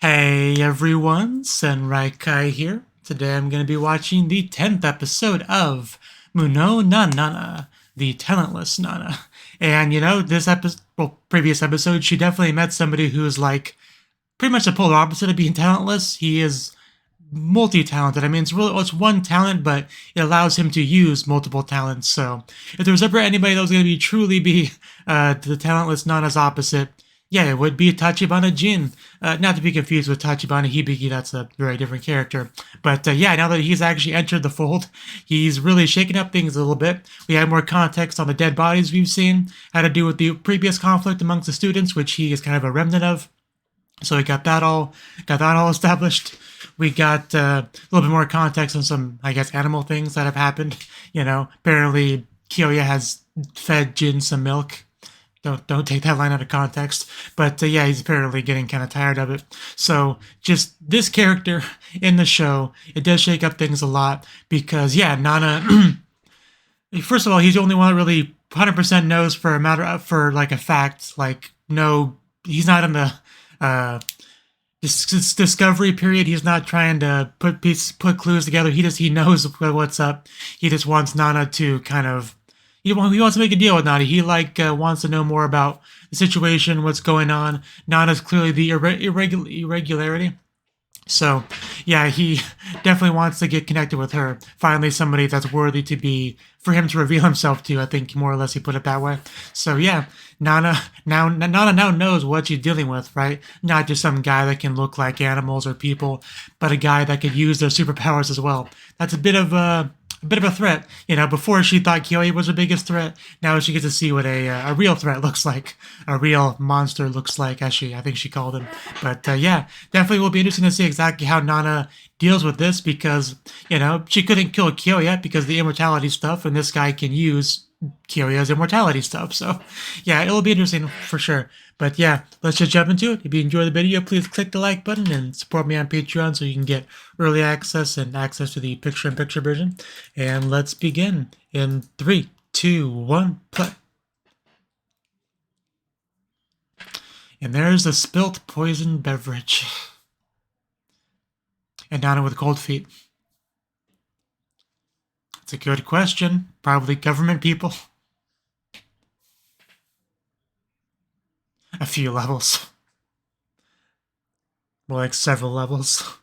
Hey everyone, Senraikai here. Today I'm going to be watching the 10th episode of Munou na Nana, the Talentless Nana. And this episode, previous episode, she definitely met somebody who's like pretty much the polar opposite of being talentless. He is multi-talented. I mean, it's one talent, but it allows him to use multiple talents. So if there was ever anybody that was going to be truly be the talentless Nana's opposite, yeah, it would be Tachibana Jin. Not to be confused with Tachibana Hibiki, that's a very different character. But yeah, now that he's actually entered the fold, he's really shaking up things a little bit. We have more context on the dead bodies we've seen, had to do with the previous conflict amongst the students, which he is kind of a remnant of. So we got that all established. We got a little bit more context on some, I guess, animal things that have happened. Apparently Kyoya has fed Jin some milk. Don't take that line out of context. But yeah, he's apparently getting kind of tired of it. So just this character in the show, it does shake up things a lot because yeah, Nana. First of all, he's the only one that really 100% knows for a fact. Like no, he's not in the this discovery period. He's not trying to put clues together. He knows what's up. He just wants Nana to kind of he wants to make a deal with Nana. He wants to know more about the situation, what's going on. Nana's clearly the irregularity. So, yeah, he definitely wants to get connected with her. Finally, somebody that's worthy for him to reveal himself to. I think more or less he put it that way. So, yeah, Nana now knows what she's dealing with, right? Not just some guy that can look like animals or people, but a guy that could use their superpowers as well. That's a bit of a threat. Before she thought Kyoya was the biggest threat. Now she gets to see what a real threat looks like. A real monster looks like, I think she called him. But yeah, definitely will be interesting to see exactly how Nana deals with this because, she couldn't kill Kyoya because of the immortality stuff, and this guy can use Kyoya's immortality stuff. So yeah, it'll be interesting for sure. But yeah, let's just jump into it. If you enjoyed the video, please click the like button and support me on Patreon so you can get early access and access to the picture-in-picture version. And let's begin in 3, 2, 1, play. And there's the spilt poison beverage. And Nana with cold feet. It's a good question. Probably government people. A few levels. More like several levels.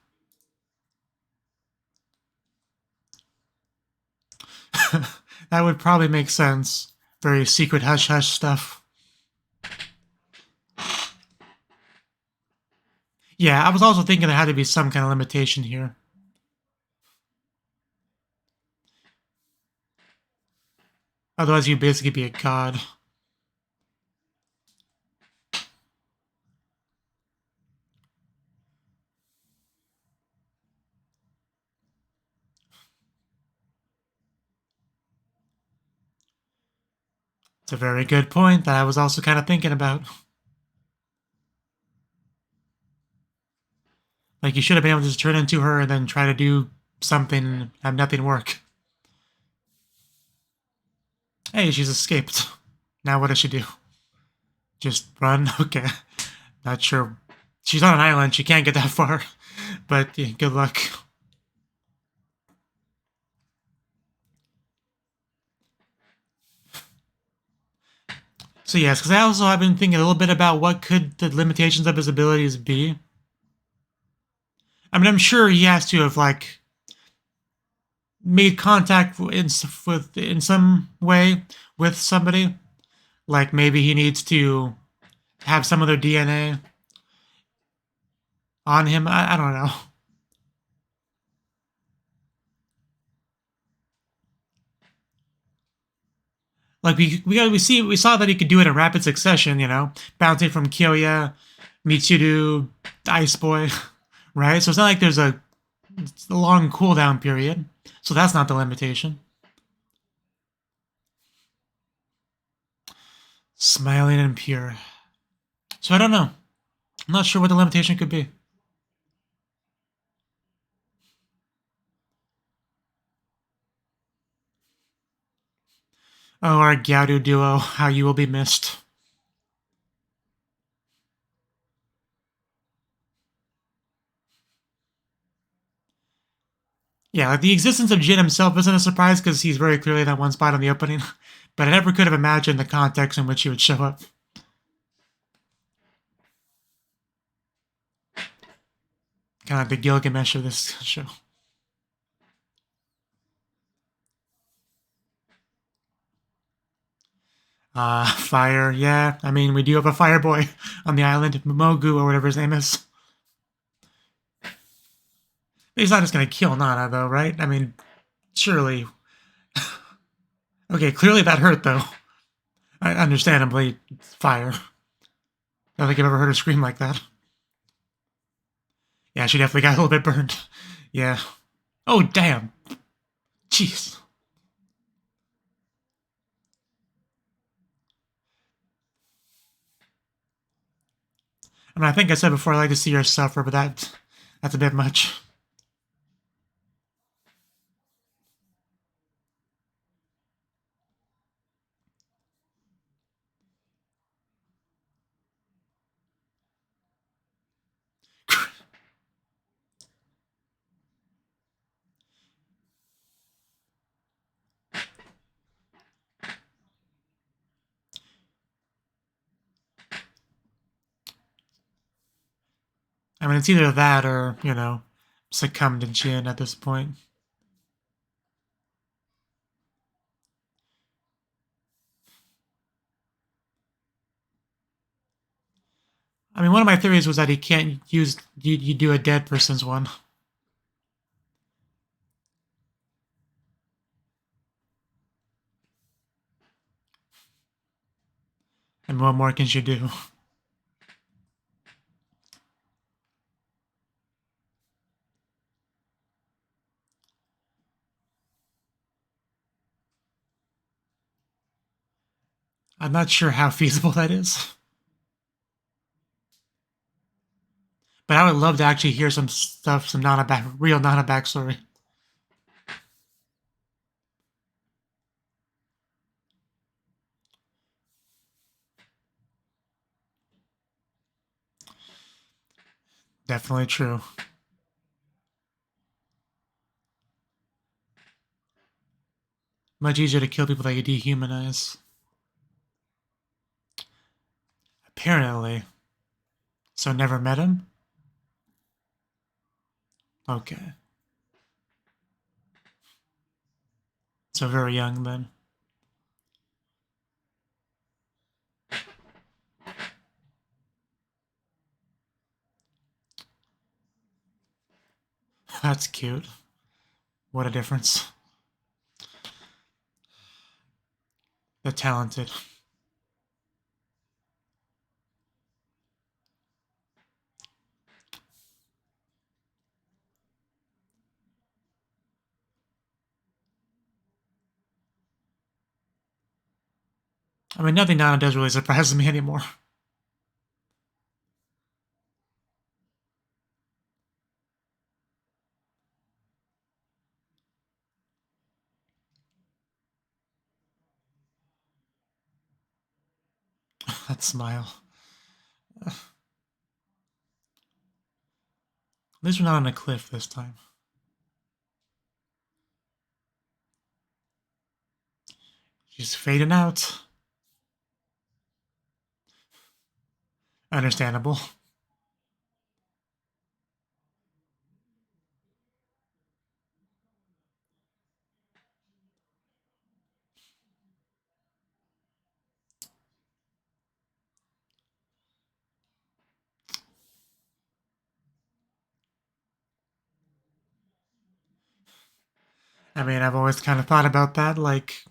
That would probably make sense. Very secret hush-hush stuff. Yeah, I was also thinking there had to be some kind of limitation here. Otherwise, you'd basically be a god. It's a very good point that I was also kind of thinking about. Like, you should have been able to just turn into her and then try to do something and have nothing work. Hey, she's escaped. Now what does she do? Just run? Okay. Not sure. She's on an island. She can't get that far. But yeah, good luck. So yes, because I also have been thinking a little bit about what could the limitations of his abilities be. I mean, I'm sure he has to have made contact in some way with somebody. Like maybe he needs to have some of their DNA on him. I don't know. Like we saw that he could do it in rapid succession. Bouncing from Kyoya, Mitsuru, Ice Boy, right? So it's not like there's a long cooldown period. So that's not the limitation. Smiling and pure. So I don't know. I'm not sure what the limitation could be. Oh, our Gyaru duo, how you will be missed. Yeah, like the existence of Jin himself isn't a surprise because he's very clearly that one spot on the opening. But I never could have imagined the context in which he would show up. Kind of like the Gilgamesh of this show. Fire, yeah. I mean, we do have a fire boy on the island, Mogu or whatever his name is. He's not just gonna kill Nana, though, right? I mean, surely. Okay, clearly that hurt, though. Understandably, fire. I don't think I've ever heard her scream like that. Yeah, she definitely got a little bit burned. Yeah. Oh, damn. Jeez. I mean, I think I said before I like to see her suffer, but that's a bit much. I mean, it's either that or, succumb to Jin at this point. I mean, one of my theories was that he can't use you do a dead person's one. And what more can she do? I'm not sure how feasible that is. But I would love to actually hear some stuff, some real Nana backstory. Definitely true. Much easier to kill people that you dehumanize. Apparently. So never met him? Okay. So very young then. That's cute. What a difference. The talented. I mean, nothing Nana does really surprises me anymore. That smile. At least we're not on a cliff this time. She's fading out. Understandable. I mean, I've always kind of thought about that, like,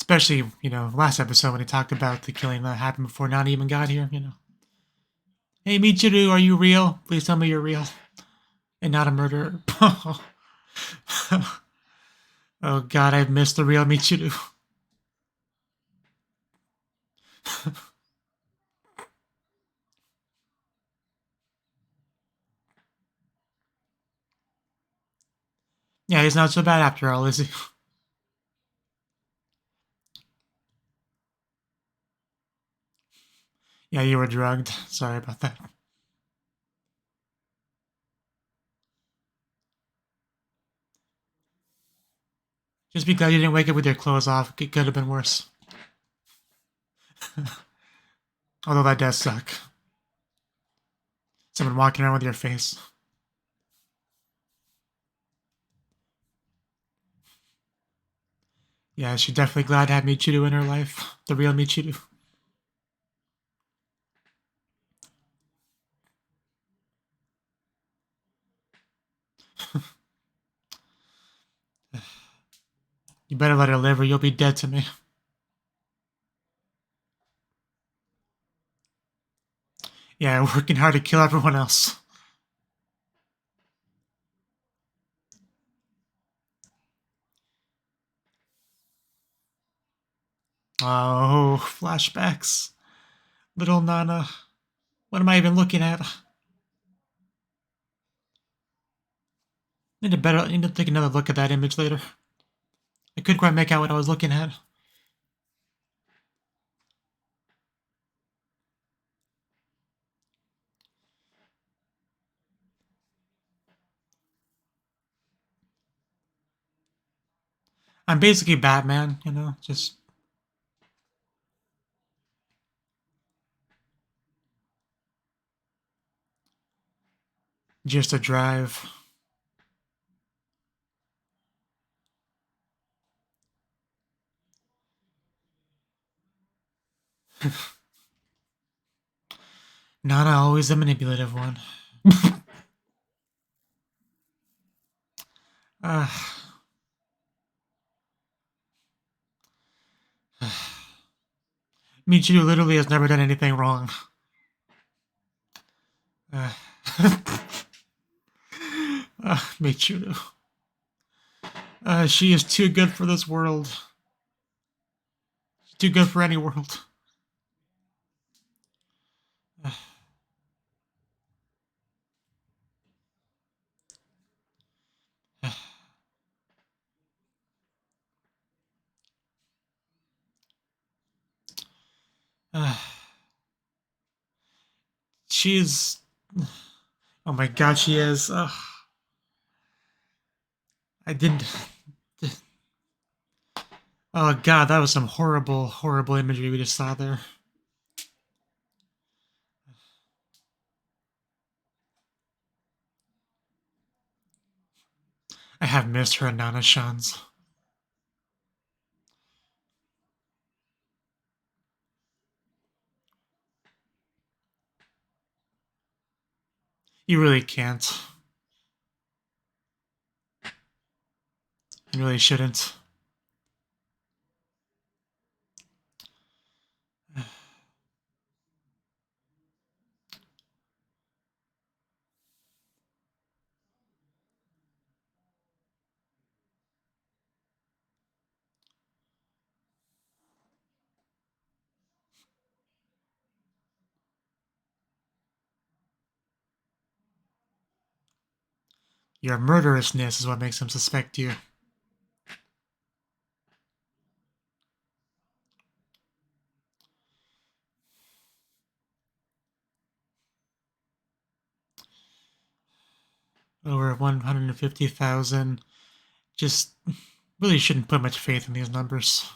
especially, last episode when he talked about the killing that happened before Nana even got here. Hey, Michiru, are you real? Please tell me you're real. And not a murderer. Oh, God, I've missed the real Michiru. Yeah, he's not so bad after all, is he? Yeah, you were drugged. Sorry about that. Just be glad you didn't wake up with your clothes off. It could have been worse. Although that does suck. Someone walking around with your face. Yeah, she's definitely glad to have Michiru in her life. The real Michiru. You better let her live or you'll be dead to me. Yeah, working hard to kill everyone else. Oh, flashbacks. Little Nana. What am I even looking at? Need to take another look at that image later. I couldn't quite make out what I was looking at. I'm basically Batman, you know, just a drive. Nana always the manipulative one. uh, Michiru literally has never done anything wrong. Michiru. She is too good for this world. Too good for any world. She's... Oh my god, she is. I didn't... Oh god, that was some horrible, horrible imagery we just saw there. I have missed her Nana Shans. You really can't. You really shouldn't. Your murderousness is what makes them suspect you. Over 150,000. Just really shouldn't put much faith in these numbers.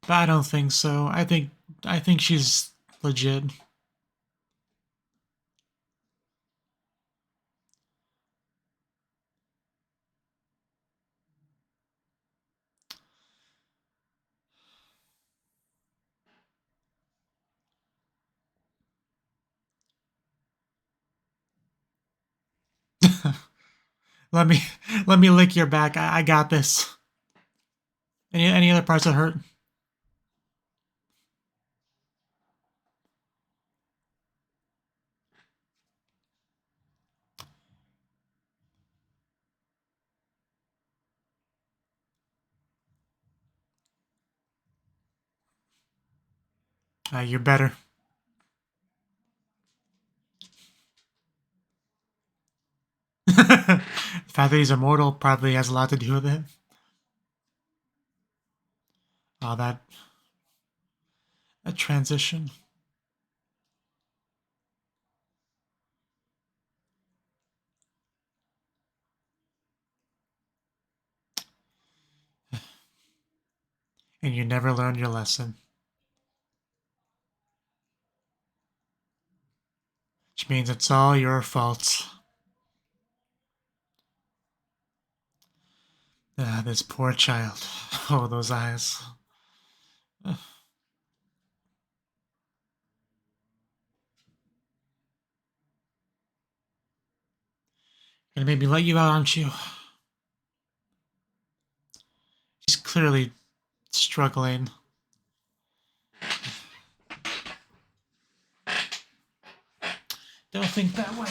But I don't think so. I think she's legit. let me lick your back. I got this. Any other parts that hurt? You're better. The fact that he's immortal probably has a lot to do with it. Oh, that transition. And you never learned your lesson. Which means it's all your fault. Ah, this poor child. Oh, those eyes. Gonna make me let you out, aren't you? She's clearly struggling. Don't think that way.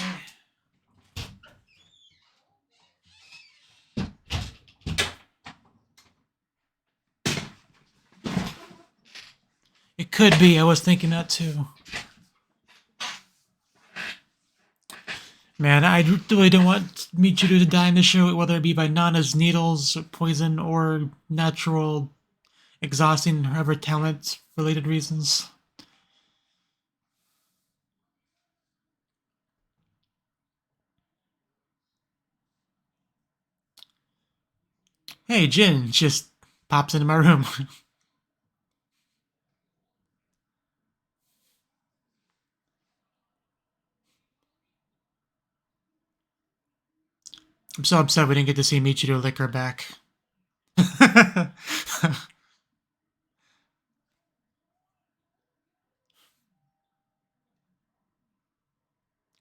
It could be. I was thinking that too. Man, I really don't want Michiru to die in the show, whether it be by Nana's needles, poison, or natural exhausting her talent-related reasons. Hey, Jin just pops into my room. I'm so upset we didn't get to see Michiru lick her back.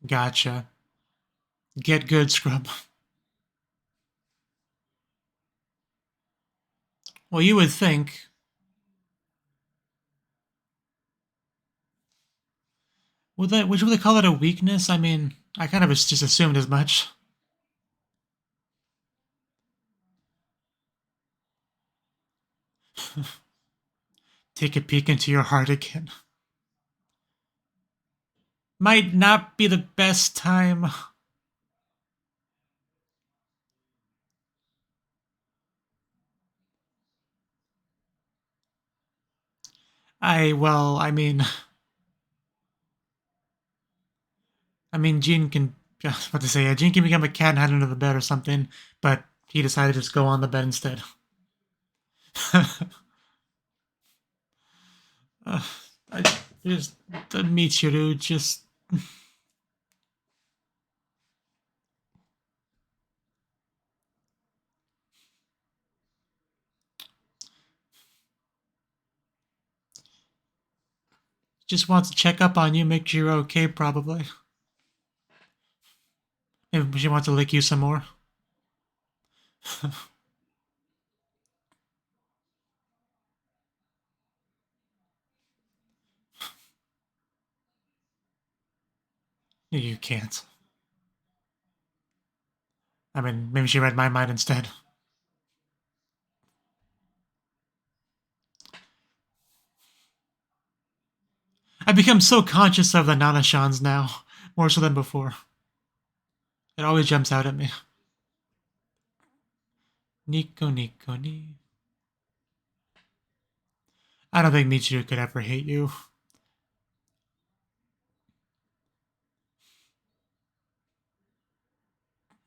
Gotcha. Get good, scrub. Well, you would think. Would they call it a weakness? I mean, I kind of just assumed as much. Take a peek into your heart again. Might not be the best time. I mean, Gene can. I was about to say, Gene can become a cat and hide under the bed or something, but he decided to just go on the bed instead. I just Michiru just. Just wants to check up on you, make sure you're okay, probably. Maybe she wants to lick you some more. You can't. I mean, maybe she read my mind instead. I've become so conscious of the Nana-shans now, more so than before. It always jumps out at me. Nico, Nico, ni. I don't think Michiru could ever hate you.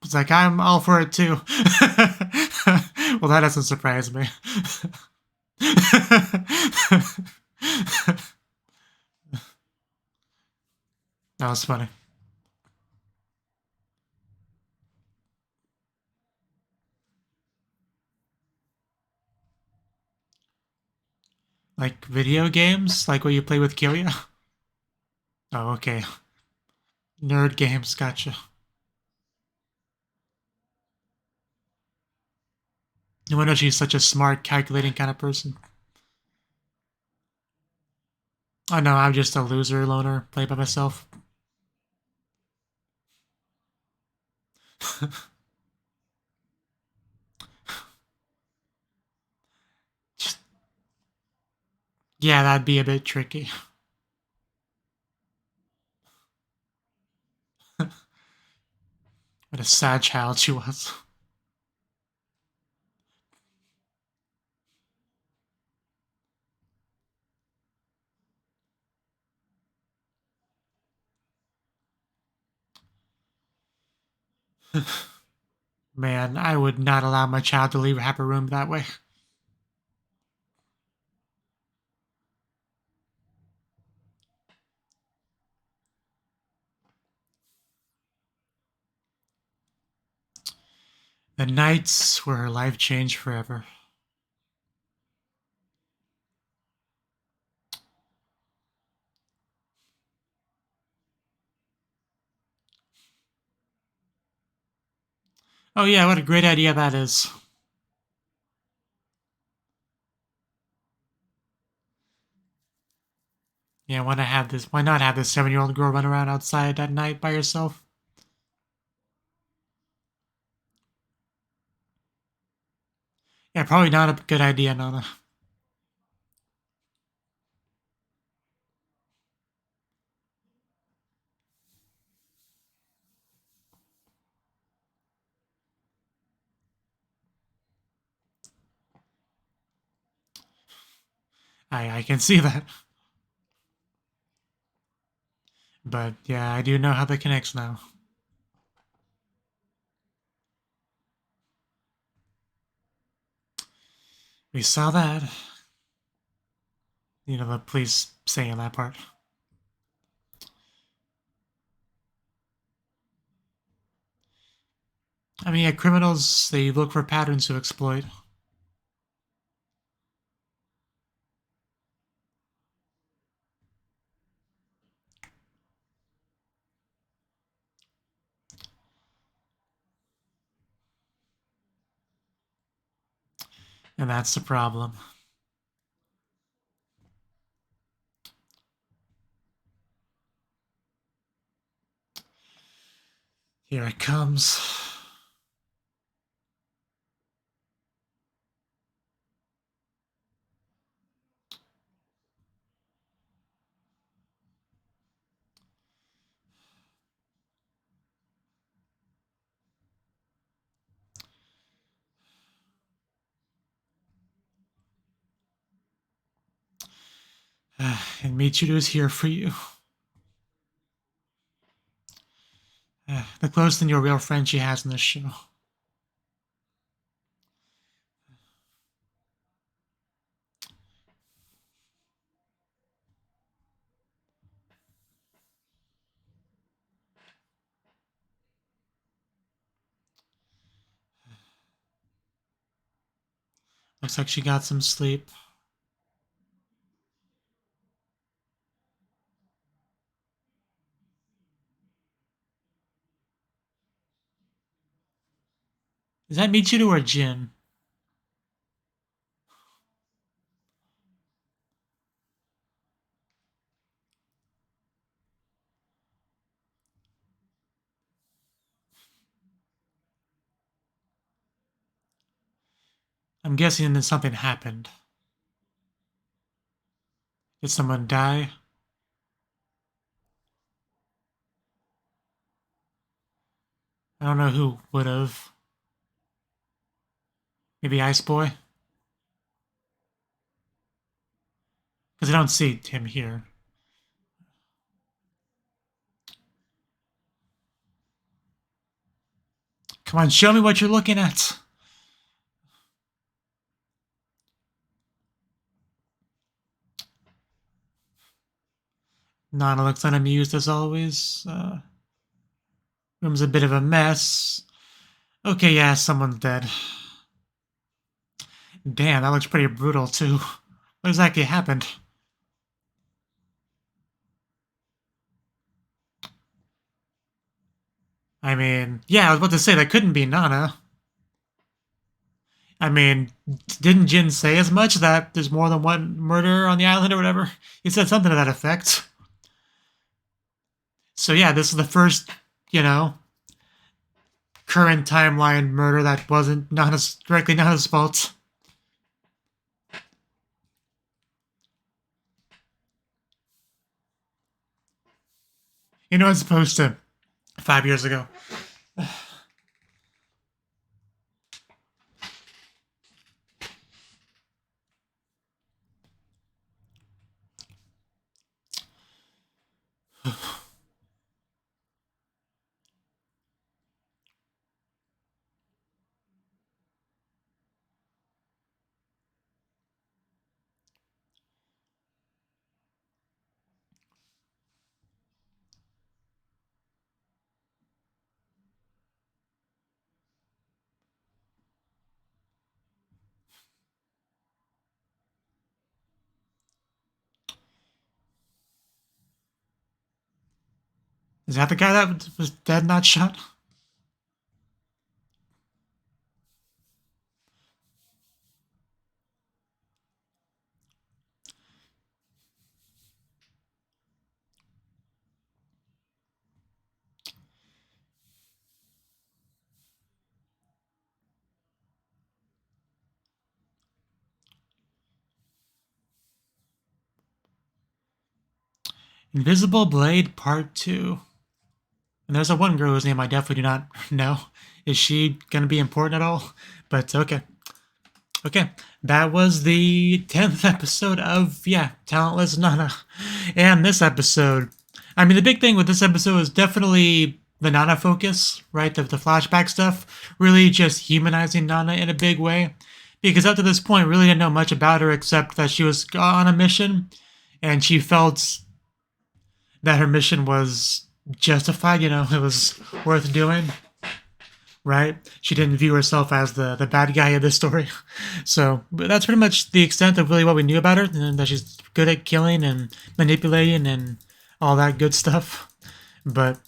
It's like, I'm all for it too. Well, that doesn't surprise me. That was funny. Like video games? Like what you play with Kiria? Oh, okay. Nerd games, gotcha. No wonder she's such a smart, calculating kind of person. Oh no, I'm just a loser loner, play by myself. Just, yeah, that'd be a bit tricky. What a sad child she was. Man, I would not allow my child to leave a happy room that way. The nights where her life changed forever. Oh yeah, what a great idea that is. Yeah, why not have this 7-year-old girl run around outside at night by herself? Yeah, probably not a good idea, Nana. I can see that. But yeah, I do know how that connects now. We saw that. You know, the police saying that part. I mean, yeah, criminals, they look for patterns to exploit. And that's the problem. Here it comes. And Michiru's here for you. The closest thing to a real friend she has in this show. Looks like she got some sleep. Is that Michiru or Jin? I'm guessing that something happened. Did someone die? I don't know who would have. Maybe Ice Boy? Because I don't see him here. Come on, show me what you're looking at. Nana looks unamused as always. Room's a bit of a mess. Okay, yeah, someone's dead. Damn, that looks pretty brutal too. What exactly happened? I mean, yeah, I was about to say that couldn't be Nana. I mean, didn't Jin say as much that there's more than one murder on the island or whatever? He said something to that effect. So yeah, this is the first, you know, current timeline murder that wasn't directly Nana's fault. You know, as opposed to 5 years ago. Is that the guy that was dead, not shot? Invisible Blade Part 2. And there's a one girl whose name I definitely do not know. Is she going to be important at all? But okay. Okay, that was the 10th episode of, Talentless Nana. And this episode, I mean, the big thing with this episode is definitely the Nana focus, right? The flashback stuff, really just humanizing Nana in a big way. Because up to this point, really didn't know much about her except that she was on a mission, and she felt that her mission was justified, it was worth doing, right? She didn't view herself as the bad guy of this story. So that's pretty much the extent of really what we knew about her, and that she's good at killing and manipulating and all that good stuff. But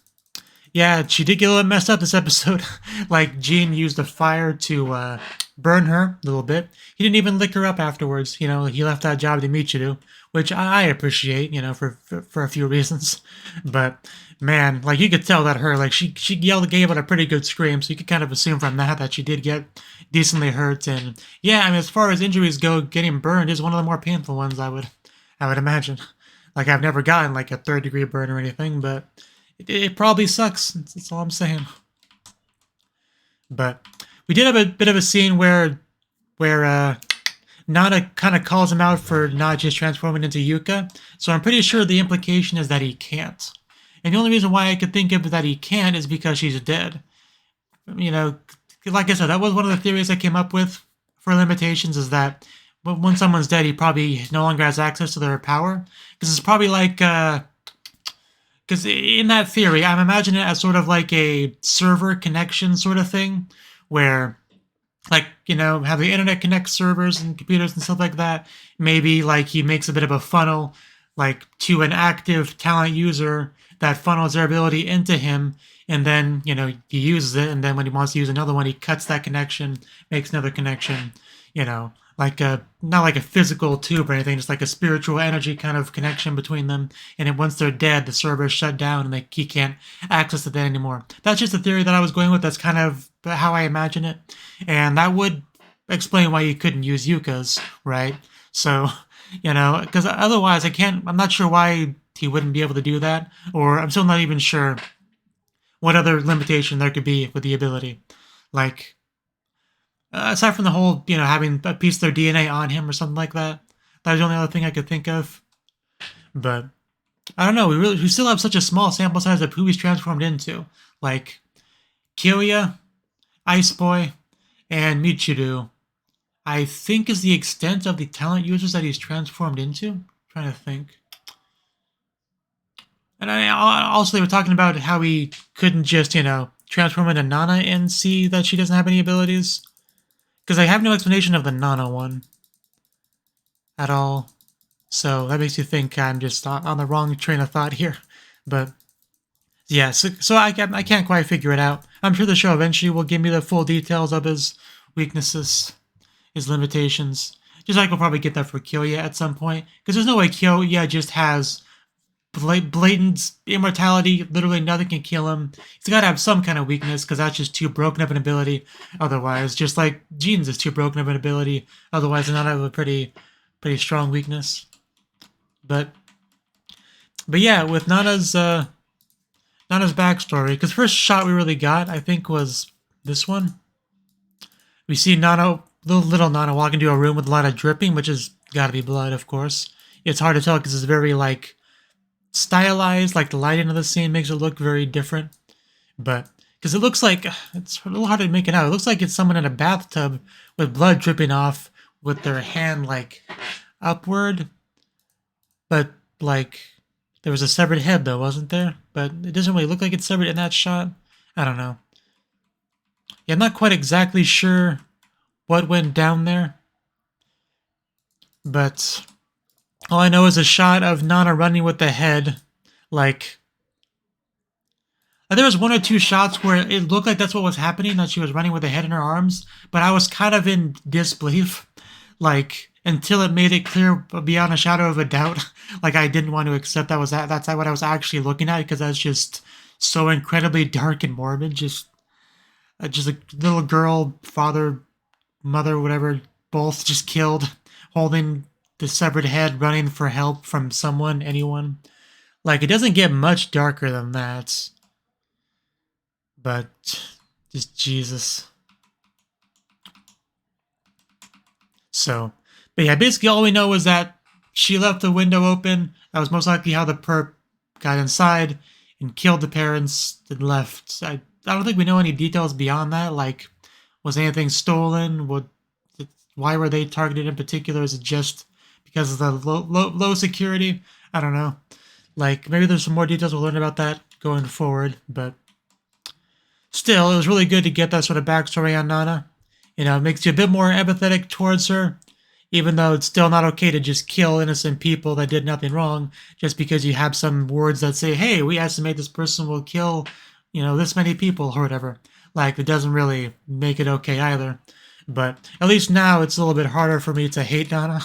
yeah, she did get a little messed up this episode. Like, Jean used the fire to burn her a little bit. He didn't even lick her up afterwards. He left that job to Michiru, which I appreciate, for a few reasons. But man, like, you could tell that she gave out a pretty good scream, so you could kind of assume from that she did get decently hurt. And yeah, I mean, as far as injuries go, getting burned is one of the more painful ones, I would imagine. Like, I've never gotten like a 3rd-degree burn or anything, but it probably sucks. That's all I'm saying. But we did have a bit of a scene where Nana kind of calls him out for not just transforming into Yuka. So I'm pretty sure the implication is that he can't. And the only reason why I could think of that he can't is because she's dead. Like I said, that was one of the theories I came up with for limitations, is that when someone's dead, he probably no longer has access to their power. Because it's probably like... Because in that theory, I'm imagining it as sort of like a server connection sort of thing, where, like, have the internet connect servers and computers and stuff like that. Maybe, like, he makes a bit of a funnel, like, to an active talent user that funnels their ability into him, and then, he uses it, and then when he wants to use another one, he cuts that connection, makes another connection, like not like a physical tube or anything, just like a spiritual energy kind of connection between them. And then once they're dead, the server is shut down and he can't access it anymore. That's just a theory that I was going with. That's kind of how I imagine it. And that would explain why you couldn't use Yuka's, right? So, because otherwise I'm not sure why he wouldn't be able to do that. Or I'm still not even sure what other limitation there could be with the ability. Like, aside from the whole, having a piece of their DNA on him or something like that. That was the only other thing I could think of. But I don't know. We still have such a small sample size of who he's transformed into. Like, Kyoya, Ice Boy, and Michiru, I think, is the extent of the talent users that he's transformed into. I'm trying to think. And also they were talking about how he couldn't just, transform into Nana and see that she doesn't have any abilities. Because I have no explanation of the Nana one at all. So that makes you think I'm just on the wrong train of thought here. But yeah, so I can't quite figure it out. I'm sure the show eventually will give me the full details of his weaknesses, his limitations. Just like we'll probably get that for Kyoya at some point. Because there's no way Kyoya just has blatant immortality. Literally nothing can kill him. He's got to have some kind of weakness, because that's just too broken of an ability otherwise. Just like Jean's is too broken of an ability otherwise, and not have a pretty strong weakness. But yeah, with Nana's backstory, because first shot we really got, I think, was this one. We see Nana, little Nana, walk into a room with a lot of dripping, which has got to be blood, of course. It's hard to tell because it's very, like, stylized, like the lighting of the scene makes it look very different. But because it looks like, it's a little hard to make it out. It looks like it's someone in a bathtub with blood dripping off with their hand, like, upward. But, like, there was a severed head, though, wasn't there? But it doesn't really look like it's severed in that shot. I don't know. Yeah, I'm not quite exactly sure what went down there. But all I know is a shot of Nana running with the head, like, There was one or two shots where it looked like that's what was happening, that she was running with her head in her arms, but I was kind of in disbelief, like, until it made it clear beyond a shadow of a doubt. Like, I didn't want to accept that's what I was actually looking at, because that's just so incredibly dark and morbid. Just a little girl, father, mother, whatever, both just killed, holding the severed head, running for help from someone, anyone. Like, it doesn't get much darker than that. But just Jesus. So, but yeah, basically all we know is that she left the window open. That was most likely how the perp got inside and killed the parents and left. I don't think we know any details beyond that. Like, was anything stolen? Why were they targeted in particular? Is it just because of the low security? I don't know. Like, maybe there's some more details we'll learn about that going forward, but still, it was really good to get that sort of backstory on Nana. You know, it makes you a bit more empathetic towards her, even though it's still not okay to just kill innocent people that did nothing wrong just because you have some words that say, hey, we estimate this person will kill, you know, this many people or whatever. Like, it doesn't really make it okay either. But at least now it's a little bit harder for me to hate Nana.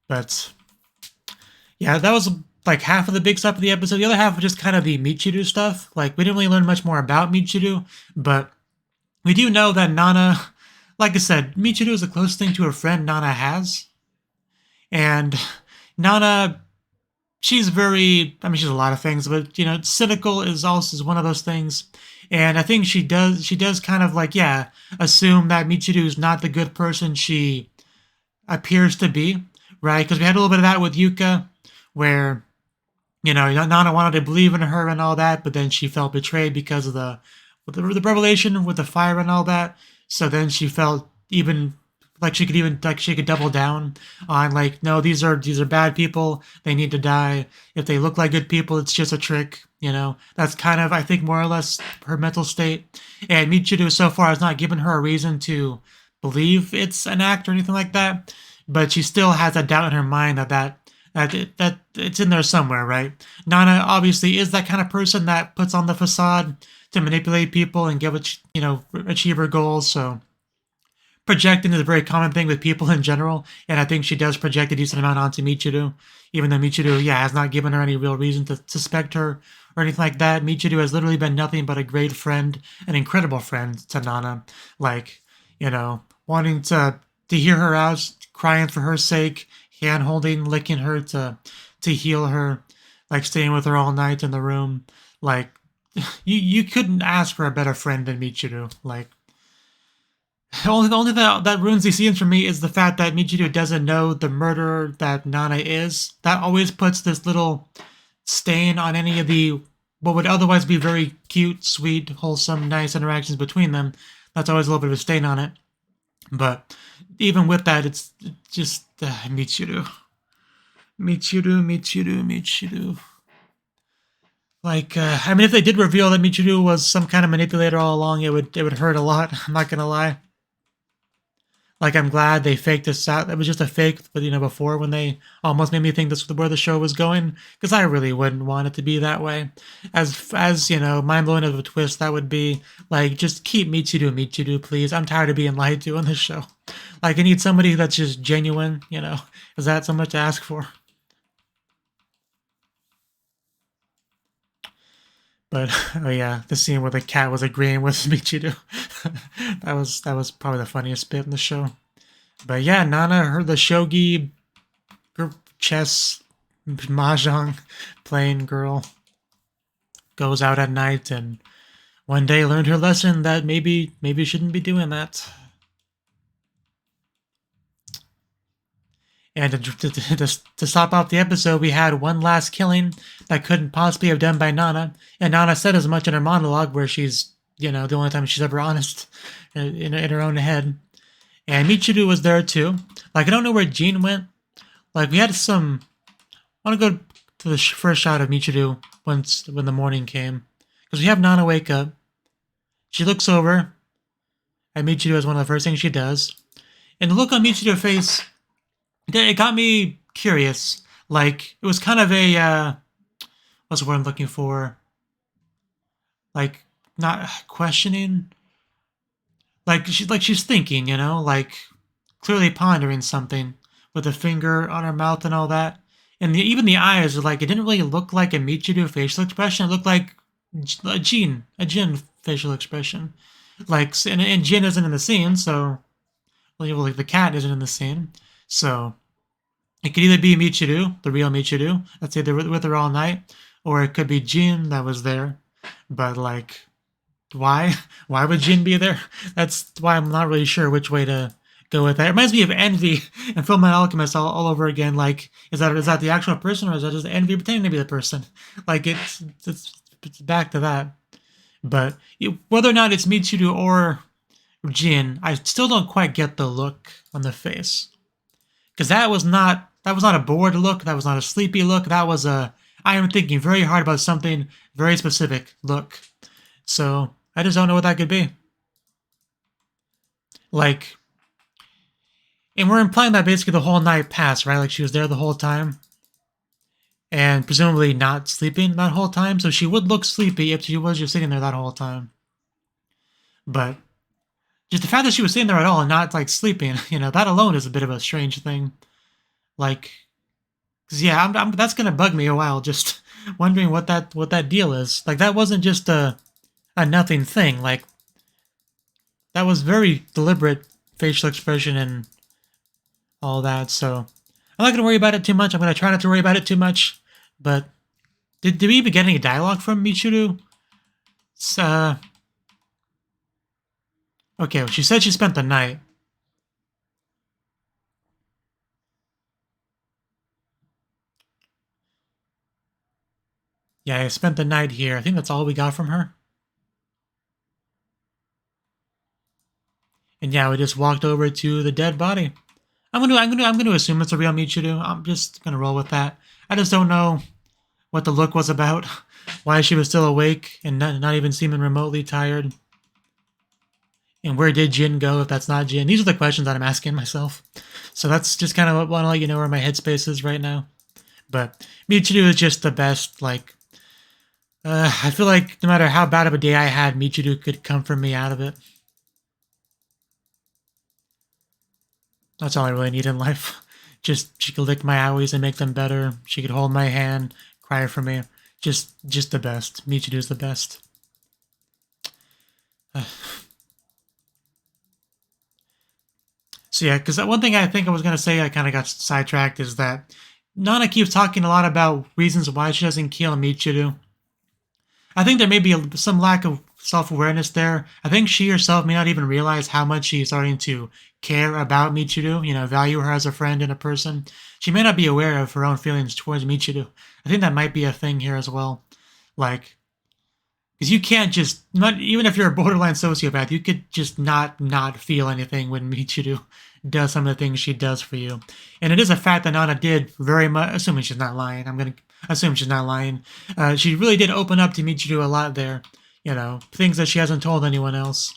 But yeah, that was like half of the big stuff of the episode. The other half was just kind of the Michiru stuff. Like, we didn't really learn much more about Michiru, but we do know that Nana, like I said, Michiru is the closest thing to a friend Nana has. And Nana, she's very, I mean, she's a lot of things, but, you know, cynical is also one of those things. And I think she does kind of like, yeah, assume that Michiru is not the good person she appears to be, right? Because we had a little bit of that with Yuka, where, you know, Nana wanted to believe in her and all that, but then she felt betrayed because of the revelation with the fire and all that. So then she felt even like she could double down on, like, no, these are bad people. They need to die. If they look like good people, it's just a trick. You know, that's kind of, I think, more or less her mental state. And Michiru so far has not given her a reason to believe it's an act or anything like that, but she still has a doubt in her mind that it's in there somewhere, right? Nana obviously is that kind of person that puts on the facade to manipulate people and achieve her goals. So projecting is a very common thing with people in general, and I think she does project a decent amount onto Michiru, even though Michiru, yeah, has not given her any real reason to suspect her or anything like that. Michiru has literally been nothing but a great friend, an incredible friend to Nana. Like, you know, wanting to hear her out, crying for her sake, hand-holding, licking her to heal her, like staying with her all night in the room. Like, you couldn't ask for a better friend than Michiru. Like, the only that ruins these scenes for me is the fact that Michiru doesn't know the murderer that Nana is. That always puts this little stain on any of the what would otherwise be very cute, sweet, wholesome, nice interactions between them. That's always a little bit of a stain on it. But even with that, it's just Michiru. Like, I mean, if they did reveal that Michiru was some kind of manipulator all along, it would hurt a lot. I'm not gonna lie. Like, I'm glad they faked this out. It was just a fake, but, you know, before, when they almost made me think this was where the show was going, because I really wouldn't want it to be that way. As you know, mind-blowing of a twist that would be, like, just keep Michiru, please. I'm tired of being lied to on this show. Like, I need somebody that's just genuine, you know. Is that so much to ask for? But, oh yeah, the scene where the cat was agreeing with Michiru. that was probably the funniest bit in the show. But yeah, Nana, the shogi, chess, mahjong playing girl, goes out at night and one day learned her lesson that maybe shouldn't be doing that. And to stop off the episode, we had one last killing that couldn't possibly have done by Nana. And Nana said as much in her monologue, where she's, you know, the only time she's ever honest in her own head. And Michiru was there too. Like, I don't know where Jean went. Like, we had some... I want to go to the first shot of Michiru when the morning came. Because we have Nana wake up. She looks over at Michiru as one of the first things she does. And the look on Michiru's face... it got me curious. Like, it was kind of a, what's the word I'm looking for? like not questioning, like she's thinking, you know, like clearly pondering something with a finger on her mouth and all that. And even the eyes are like, it didn't really look like a Michiru facial expression. It looked like a Jin facial expression. Like, and Jin isn't in the scene, so like the cat isn't in the scene, so it could either be Michiru, the real Michiru, let's say they're with her all night, or it could be Jin that was there. But like, why? Why would Jin be there? That's why I'm not really sure which way to go with that. It reminds me of Envy and Fullmetal Alchemist all over again. Like, is that the actual person, or is that just Envy pretending to be the person? Like, it's back to that. But whether or not it's Michiru or Jin, I still don't quite get the look on the face, because that was not a bored look. That was not a sleepy look. That was a I am thinking very hard about something very specific look. So I just don't know what that could be. Like, and we're implying that basically the whole night passed, right? Like she was there the whole time, and presumably not sleeping that whole time. So she would look sleepy if she was just sitting there that whole time. But just the fact that she was sitting there at all and not like sleeping, you know, that alone is a bit of a strange thing. Like, cause yeah, that's gonna bug me a while. Just wondering what that deal is. Like that wasn't just a nothing thing. Like that was very deliberate facial expression and all that. So I'm not gonna worry about it too much. I'm gonna try not to worry about it too much. But did we even get any dialogue from Michiru? Okay, well, she said she spent the night. Yeah, I spent the night here. I think that's all we got from her. And yeah, we just walked over to the dead body. I'm gonna assume it's a real Michiru. I'm just gonna roll with that. I just don't know what the look was about, why she was still awake and not even seeming remotely tired. And where did Jin go if that's not Jin? These are the questions that I'm asking myself. So that's just kind of what I want to let you know where my headspace is right now. But Michiru is just the best. Like, I feel like no matter how bad of a day I had, Michiru could comfort me out of it. That's all I really need in life. Just she could lick my owies and make them better. She could hold my hand, cry for me. Just the best. Michiru's the best. So yeah, because one thing I think I was gonna say, I kind of got sidetracked, is that Nana keeps talking a lot about reasons why she doesn't kill Michiru. I think there may be some lack of self-awareness there. I think she herself may not even realize how much she's starting to care about Michiru, you know, value her as a friend and a person. She may not be aware of her own feelings towards Michiru. I think that might be a thing here as well. Like, because you can't just, not even if you're a borderline sociopath, you could just not feel anything when Michiru does some of the things she does for you. And it is a fact that Nana did very much, assuming she's not lying. I'm going to assume she's not lying. She really did open up to Michiru a lot there. You know, things that she hasn't told anyone else.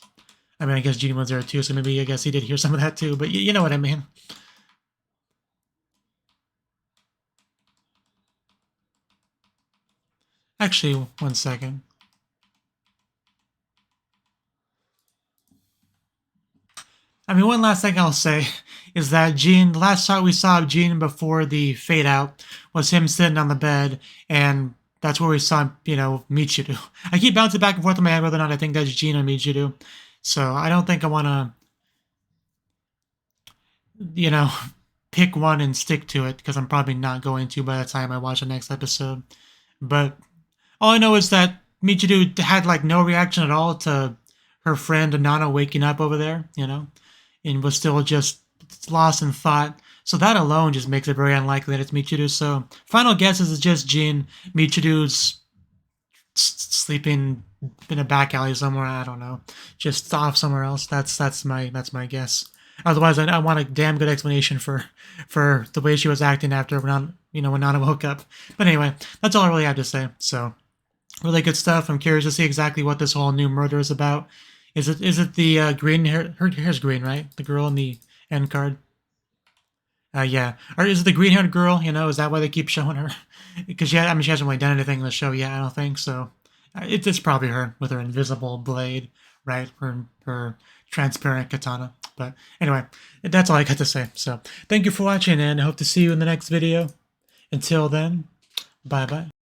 I mean, I guess Jin was there too, so maybe I guess he did hear some of that too. But you know what I mean. Actually, one second. I mean, one last thing I'll say is that Jin, the last shot we saw of Jin before the fade out was him sitting on the bed, and that's where we saw, you know, Michiru. I keep bouncing back and forth in my head whether or not I think that's Jin or Michiru. So I don't think I want to, you know, pick one and stick to it, because I'm probably not going to by the time I watch the next episode. But all I know is that Michiru had like no reaction at all to her friend Nana waking up over there, you know, and was still just lost in thought. So that alone just makes it very unlikely that it's Michiru. So final guess is it's just Jin. Michiru's sleeping in a back alley somewhere. I don't know, just off somewhere else. That's my guess. Otherwise, I want a damn good explanation for the way she was acting after when Nana woke up. But anyway, that's all I really have to say. So really good stuff. I'm curious to see exactly what this whole new murder is about. Is it the green hair? Her hair's green, right? The girl in the end card. Yeah. Or is it the green-haired girl? You know, is that why they keep showing her? Because she hasn't really done anything in the show yet, I don't think. So, It's probably her with her invisible blade, right? Her transparent katana. But anyway, that's all I got to say. So thank you for watching, and I hope to see you in the next video. Until then, bye-bye.